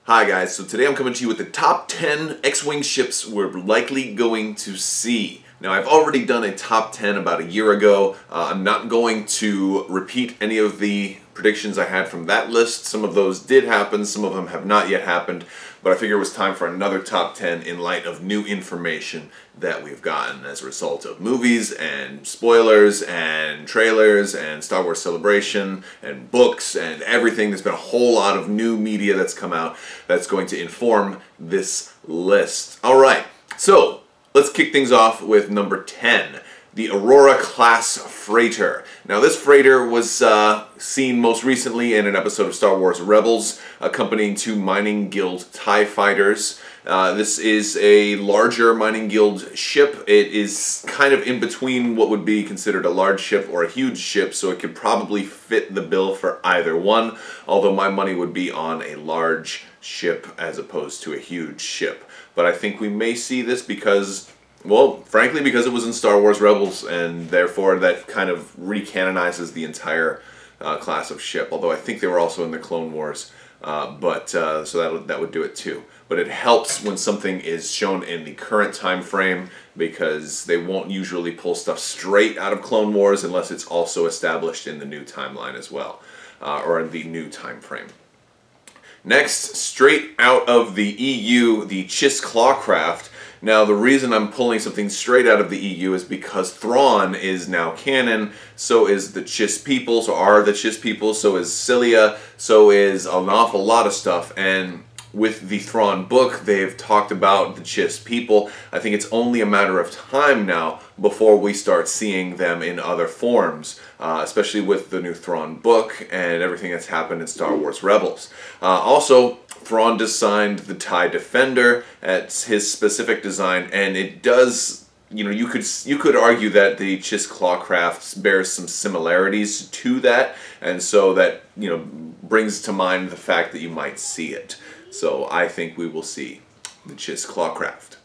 Hi guys, so today I'm coming to you with the top 10 X-Wing ships we're likely going to see. Now I've already done a top 10 about a year ago. I'm not going to repeat any of the predictions I had from that list. Some of those did happen, some of them have not yet happened, but I figure it was time for another top 10 in light of new information that we've gotten as a result of movies and spoilers and trailers and Star Wars Celebration and books and everything. There's been a whole lot of new media that's come out that's going to inform this list. Alright, so let's kick things off with number 10. The Aurora class freighter. Now this freighter was seen most recently in an episode of Star Wars Rebels, accompanying two Mining Guild TIE fighters. This is a larger Mining Guild ship. It is kind of in between what would be considered a large ship or a huge ship, so it could probably fit the bill for either one, although my money would be on a large ship as opposed to a huge ship. But I think we may see this because, well, frankly, because it was in Star Wars Rebels, and therefore that kind of recanonizes the entire class of ship. Although I think they were also in the Clone Wars, so that would do it too. But it helps when something is shown in the current time frame, because they won't usually pull stuff straight out of Clone Wars unless it's also established in the new timeline as well, or in the new time frame. Next, straight out of the EU, the Chiss Clawcraft. Now, the reason I'm pulling something straight out of the EU is because Thrawn is now canon, so is the Chiss people, so are the Chiss people, so is Cilia, so is an awful lot of stuff, and with the Thrawn book, they've talked about the Chiss people. I think it's only a matter of time now before we start seeing them in other forms, especially with the new Thrawn book and everything that's happened in Star Wars Rebels. Also, Thrawn designed the TIE Defender. It's his specific design, and it does, you know, you could argue that the Chiss Clawcraft bears some similarities to that, and so that, you know, brings to mind the fact that you might see it. So I think we will see the Chiss Clawcraft.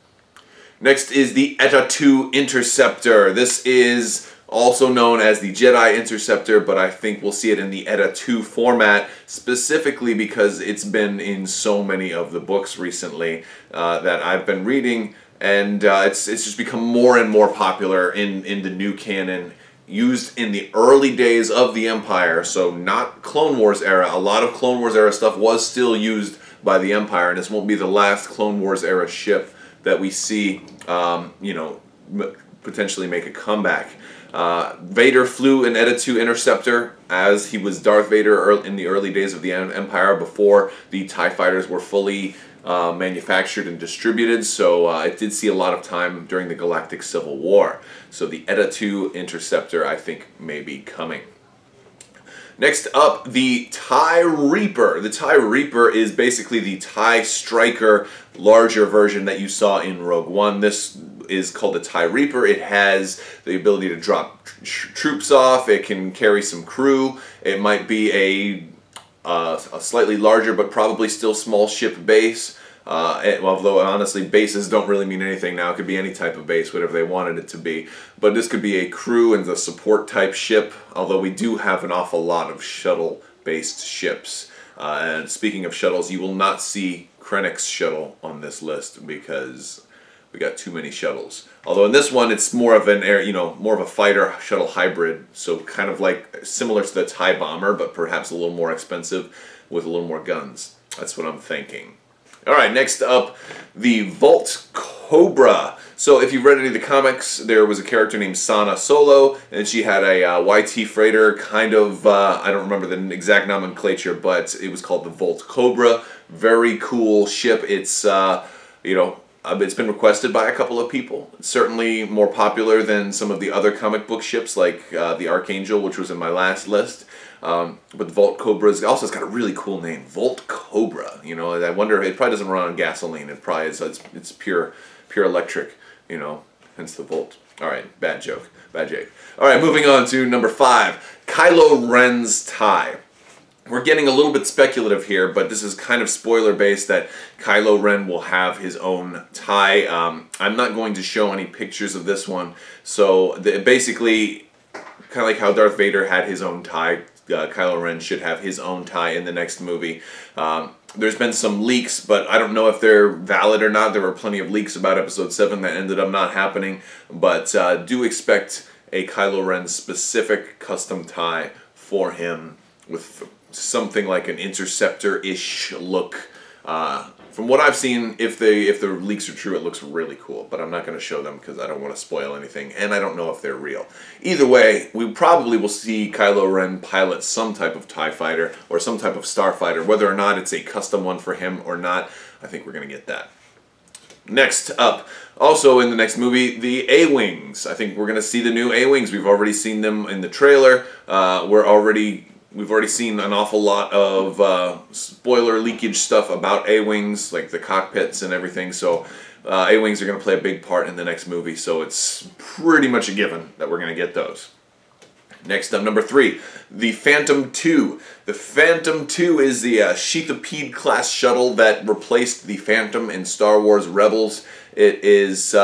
Next is the Eta II Interceptor. This is also known as the Jedi Interceptor, but I think we'll see it in the Eta II format, specifically because it's been in so many of the books recently that I've been reading, and it's just become more and more popular in the new canon, used in the early days of the Empire, so not Clone Wars era. A lot of Clone Wars era stuff was still used by the Empire, and this won't be the last Clone Wars era ship that we see, you know, potentially make a comeback. Vader flew an Eta II Interceptor as he was Darth Vader in the early days of the Empire, before the TIE fighters were fully manufactured and distributed, so it did see a lot of time during the Galactic Civil War. So the Eta II Interceptor, I think, may be coming. Next up, the TIE Reaper. The TIE Reaper is basically the TIE Striker, larger version that you saw in Rogue One. This is called the TIE Reaper. It has the ability to drop troops off. It can carry some crew. It might be a slightly larger but probably still small ship base. Although honestly, bases don't really mean anything now. It could be any type of base, whatever they wanted it to be. But this could be a crew and the support type ship, although we do have an awful lot of shuttle-based ships. And speaking of shuttles, you will not see Krennic's shuttle on this list because we got too many shuttles. Although in this one, it's more of an more of a fighter shuttle hybrid, so kind of like similar to the TIE Bomber, but perhaps a little more expensive with a little more guns. That's what I'm thinking. Alright, next up, the Vault Cobra. So if you've read any of the comics, there was a character named Sana Solo, and she had a YT freighter, kind of, I don't remember the exact nomenclature, but it was called the Vault Cobra. Very cool ship. It's, you know, it's been requested by a couple of people. It's certainly more popular than some of the other comic book ships, like the Archangel, which was in my last list. But the Vault Cobra also has got a really cool name, Vault Cobra. You know, I wonder, it probably doesn't run on gasoline. It probably is, it's pure electric. You know, hence the Volt. All right, bad joke, bad joke. All right, moving on to number 5, Kylo Ren's Tie. We're getting a little bit speculative here, but this is kind of spoiler-based that Kylo Ren will have his own tie. I'm not going to show any pictures of this one, so basically, kind of like how Darth Vader had his own tie Kylo Ren should have his own tie in the next movie. There's been some leaks, but I don't know if they're valid or not. There were plenty of leaks about Episode 7 that ended up not happening, but do expect a Kylo Ren specific custom tie for him with something like an Interceptor-ish look. From what I've seen, if the leaks are true, it looks really cool, but I'm not going to show them because I don't want to spoil anything, and I don't know if they're real. Either way, we probably will see Kylo Ren pilot some type of TIE fighter or some type of starfighter. Whether or not it's a custom one for him or not, I think we're going to get that. Next up, also in the next movie, the A-Wings. I think we're going to see the new A-Wings. We've already seen them in the trailer. We've already seen an awful lot of spoiler leakage stuff about A-Wings, like the cockpits and everything, so A-Wings are going to play a big part in the next movie, so it's pretty much a given that we're going to get those. Next up, number 3, the Phantom II. The Phantom II is the Sheathipede class shuttle that replaced the Phantom in Star Wars Rebels. It is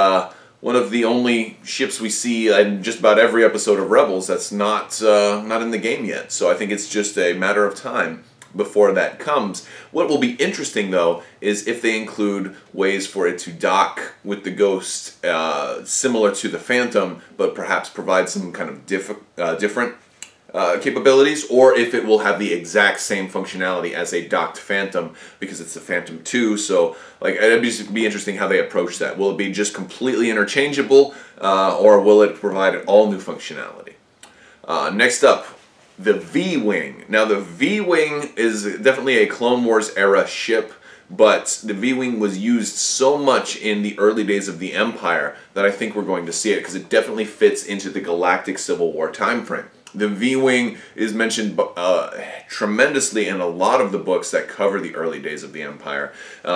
one of the only ships we see in just about every episode of Rebels that's not in the game yet. So I think it's just a matter of time before that comes. What will be interesting, though, is if they include ways for it to dock with the Ghost similar to the Phantom, but perhaps provide some kind of different capabilities, or if it will have the exact same functionality as a docked Phantom, because it's the Phantom 2, so like it'd be interesting how they approach that. Will it be just completely interchangeable, or will it provide all new functionality? Next up, the V-Wing. Now the V-Wing is definitely a Clone Wars era ship, but the V-Wing was used so much in the early days of the Empire that I think we're going to see it, because it definitely fits into the Galactic Civil War time frame. The V-Wing is mentioned tremendously in a lot of the books that cover the early days of the Empire.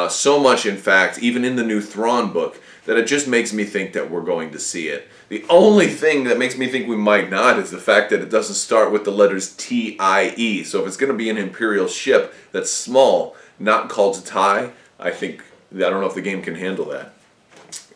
So much, in fact, even in the new Thrawn book, that it just makes me think that we're going to see it. The only thing that makes me think we might not is the fact that it doesn't start with the letters T-I-E. So if it's going to be an Imperial ship that's small, not called a TIE, I don't know if the game can handle that.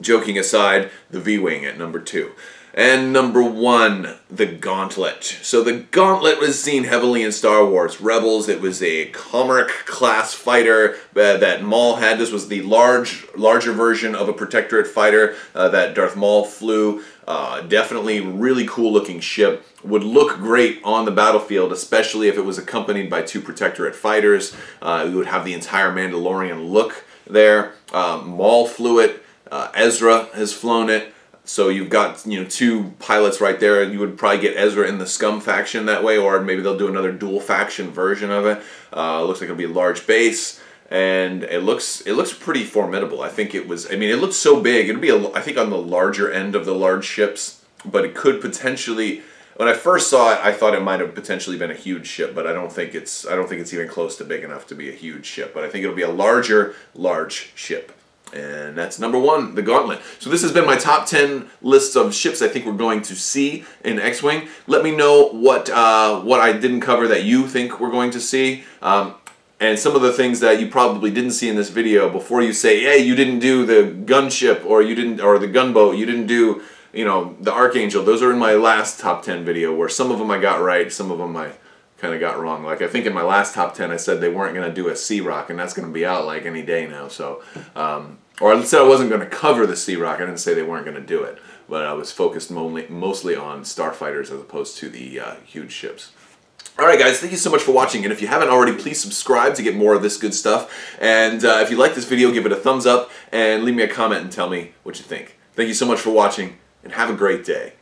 Joking aside, the V-Wing at number 2. And number 1, the Gauntlet. So the Gauntlet was seen heavily in Star Wars Rebels. It was a Comric class fighter that Maul had. This was the larger version of a Protectorate fighter that Darth Maul flew. Definitely really cool looking ship. Would look great on the battlefield, especially if it was accompanied by 2 Protectorate fighters. You would have the entire Mandalorian look there. Maul flew it. Ezra has flown it. So you've got 2 pilots right there, and you would probably get Ezra in the Scum faction that way, or maybe they'll do another dual faction version of it. Looks like it'll be a large base, and it looks pretty formidable. I think it was. I mean, it looks so big. It'd be I think on the larger end of the large ships, but it could potentially. When I first saw it, I thought it might have potentially been a huge ship, but I don't think it's even close to big enough to be a huge ship. But I think it'll be a large ship. And that's number 1, the Gauntlet. So this has been my top 10 lists of ships I think we're going to see in X-Wing. Let me know what I didn't cover that you think we're going to see. And some of the things that you probably didn't see in this video before you say, hey, you didn't do the gunship, or the gunboat, you didn't do, the Archangel. Those are in my last top 10 video, where some of them I got right, some of them I kind of got wrong. Like I think in my last top 10 I said they weren't going to do a Sea-Rock, and that's going to be out like any day now. So, or I said I wasn't going to cover the Sea-Rock. I didn't say they weren't going to do it, but I was focused mostly on starfighters as opposed to the huge ships. Alright guys, thank you so much for watching, and if you haven't already, please subscribe to get more of this good stuff. And if you like this video, give it a thumbs up and leave me a comment and tell me what you think. Thank you so much for watching, and have a great day.